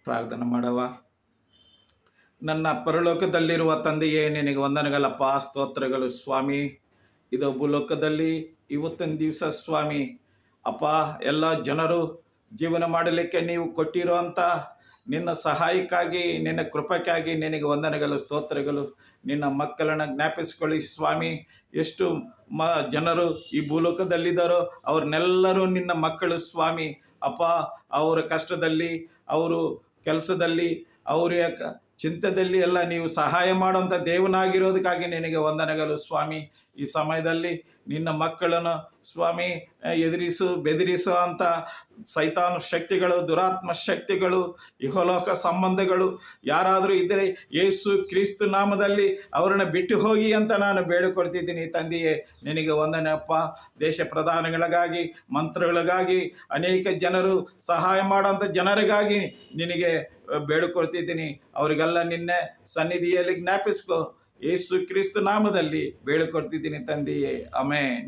ಪ್ರಾರ್ಥನೆ ಮಾಡವ. ನನ್ನ ಪರಲೋಕದಲ್ಲಿರುವ ತಂದೆಯೇ, ನಿನಗೆ ವಂದನೆಗಳಪ್ಪ, ಸ್ತೋತ್ರಗಳು ಸ್ವಾಮಿ. ಇದು ಭೂಲೋಕದಲ್ಲಿ ಇವತ್ತಿನ ದಿವಸ ಸ್ವಾಮಿ ಅಪ್ಪ, ಎಲ್ಲ ಜನರು ಜೀವನ ಮಾಡಲಿಕ್ಕೆ ನೀವು ಕೊಟ್ಟಿರುವಂಥ ನಿನ್ನ ಸಹಾಯಕ್ಕಾಗಿ, ನಿನ್ನ ಕೃಪಕ್ಕಾಗಿ ನಿನಗೆ ವಂದನೆಗಳು, ಸ್ತೋತ್ರಗಳು. ನಿನ್ನ ಮಕ್ಕಳನ್ನು ಜ್ಞಾಪಿಸ್ಕೊಳ್ಳಿ ಸ್ವಾಮಿ. ಎಷ್ಟು ಜನರು ಈ ಭೂಲೋಕದಲ್ಲಿದ್ದಾರೋ ಅವ್ರನ್ನೆಲ್ಲರೂ ನಿನ್ನ ಮಕ್ಕಳು ಸ್ವಾಮಿ. ಅಪ್ಪ, ಅವರ ಕಷ್ಟದಲ್ಲಿ, ಅವರು ಕೆಲಸದಲ್ಲಿ, ಅವರ ಚಿಂತದಲ್ಲಿ ಎಲ್ಲ ನೀವು ಸಹಾಯ ಮಾಡುವಂಥ ದೇವನಾಗಿರೋದಕ್ಕಾಗಿ ನಿನಗೆ ವಂದನೆಗಳು ಸ್ವಾಮಿ. ಈ ಸಮಯದಲ್ಲಿ ನಿನ್ನ ಮಕ್ಕಳನ್ನು ಸ್ವಾಮಿ ಬೆದರಿಸೋ ಅಂಥ ಸೈತಾನ ಶಕ್ತಿಗಳು, ದುರಾತ್ಮ ಶಕ್ತಿಗಳು, ಇಹಲೋಕ ಸಂಬಂಧಗಳು ಯಾರಾದರೂ ಇದ್ದರೆ ಯೇಸು ಕ್ರಿಸ್ತ ನಾಮದಲ್ಲಿ ಅವರನ್ನು ಬಿಟ್ಟು ಹೋಗಿ ಅಂತ ನಾನು ಬೇಡಿಕೊಡ್ತಿದ್ದೀನಿ ತಂದೆಯೇ. ನಿನಗೆ ವಂದನೆಯಪ್ಪ. ದೇಶ ಪ್ರಧಾನಗಳಿಗಾಗಿ, ಮಂತ್ರಿಗಳಿಗಾಗಿ, ಅನೇಕ ಜನರು ಸಹಾಯ ಮಾಡೋಂಥ ಜನರಿಗಾಗಿ ನಿನಗೆ ಬೇಡಿಕೊಳ್ತಿದ್ದೀನಿ. ಅವರಿಗೆಲ್ಲ ನಿನ್ನೆ ಸನ್ನಿಧಿಯಲ್ಲಿ ಜ್ಞಾಪಿಸ್ಕೊ. ಯೇಸು ಕ್ರಿಸ್ತ ನಾಮದಲ್ಲಿ ಬೇಡಿಕೊಡ್ತಿದ್ದೀನಿ ತಂದೆಯೇ. ಆಮೆನ್.